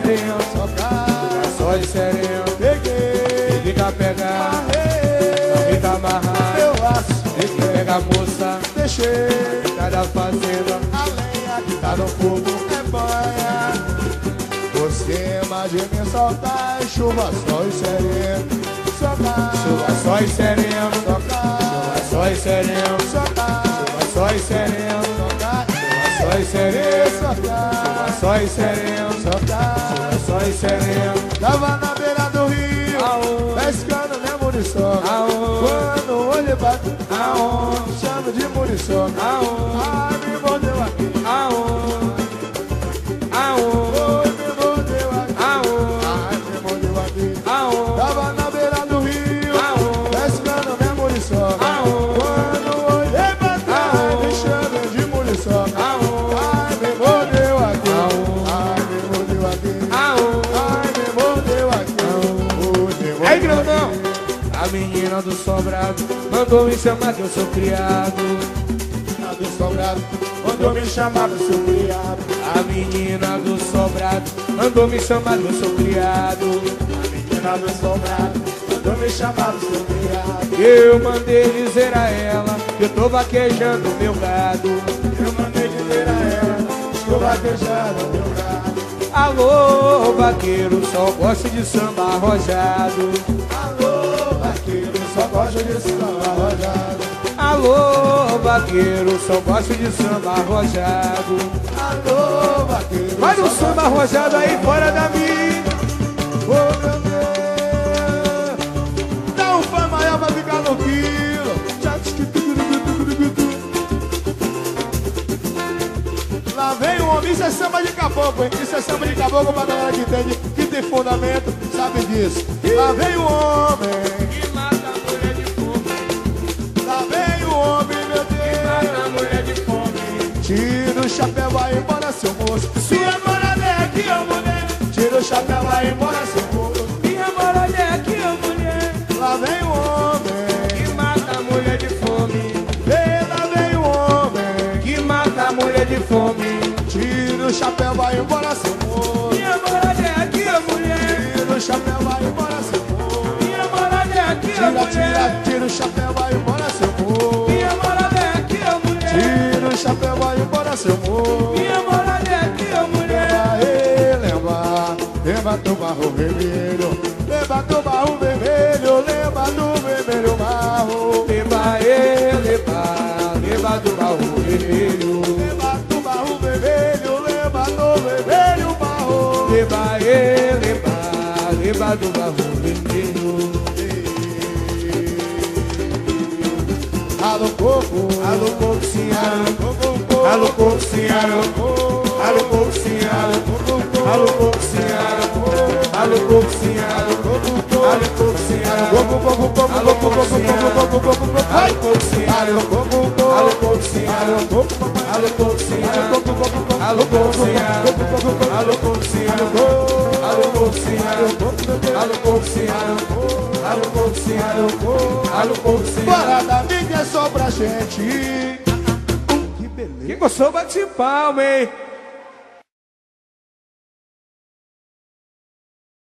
sereno, só de sereno. Peguei, fica pegar, fica amarrar. Meu laço, Pega a moça, deixei. cada fazenda. A lenha que tá no fogo é banha. Por cima de mim soltar chuva, sol e sereno. Socar, Chuva só e sereno, socar, só e sereno. socar, Só e sereno, socar, só e sereno. socar, Só e sereno, socar. só e sereno. Tava na beira do rio, Aonde? pescando minha muriçoca. Aonde? Quando o olho bate, Aonde? chama de muriçoca. Aonde? Ai, me mordeu aqui. Aonde? Aonde? Oi, me mordeu aqui. Aonde? Ai, me mordeu aqui. Aonde? Tava na beira do rio, Aonde? pescando minha muriçoca. Aonde? Quando o olho bate, Aonde? me chama de muriçoca. Aonde? Ai, me mordeu aqui. Aonde? Ai, me mordeu aqui. Aonde? Ai, me mordeu aqui. Oi, me mordeu Aí, grandão! aqui. A menina do sobrado mandou me chamar que eu sou criado. A do sobrado mandou me chamar pro seu criado. A menina do sobrado mandou me chamar que eu sou criado. A menina do sobrado mandou me chamar pro seu criado. Eu mandei dizer a ela que eu tô vaquejando meu gado. Eu mandei dizer a ela, estou vaquejando meu gado. Alô, vaqueiro, só gosto de samba arrojado. Alô, vaqueiro, só gosto de samba arrojado. Alô, vaqueiro, só gosto de samba arrojado. Alô, vaqueiro, Faz um só samba gosto arrojado aí fora da minha. Ô, meu Deus, dá um fã maior pra ficar no quilo. Lá vem o homem, isso é samba de caboclo, hein? Isso é samba de caboclo pra galera que entende, que tem fundamento, sabe disso. Lá vem o homem, Que mata a mulher de fome. lá vem o homem, meu Mata Deus. a mulher de fome. Tira o chapéu, vai embora, seu moço. Sua morada é aqui, ó mulher. Tira o chapéu, vai embora, seu moço. Minha morada é aqui, ó mulher. Lá vem o homem, Que mata a mulher de fome. lá vem o homem. Que mata a mulher de fome. Tira o chapéu, vai embora, seu moço. Minha morada é aqui, ó mulher. Tira o chapéu, vai embora, seu moço. Minha morada é aqui, ó Tira, mulher. tira, tira o chapéu, vai embora, seu moço. Minha morada é aqui, ó mulher. Tira o chapéu, vai embora, seu moço. Minha morada é aqui, ó mulher. Lembra do barro vermelho. Lembra do barro vermelho. Lembra do vermelho barro. Leva ele, leva do baú vermelho. Lembra do barro vermelho. Lembra do vermelho barro. Leva ele, leva do baú vermelho. Alô, coco. Alô, coxinha. Coco, Alô, coxinha. Alô, coxinha. Alô, coxinha. Alô, coxinha. Alô, coxinha. coco, coco, coco, Alô, coco, coco, coco, coco, coco, coco. Alô, coxinha. Alô, coco, Alô, coco. coxinha. Alô, coxinha. Coco, coco, coco. Alô, coxinha. Coco, coco, coco. Alô, coxinha. Alô, coxinha. Alô, coxinha. Alô, coxinha. Alô, coxinha. Bora da mídia é só pra gente. Que beleza. Quem gostou, bate palma, hein?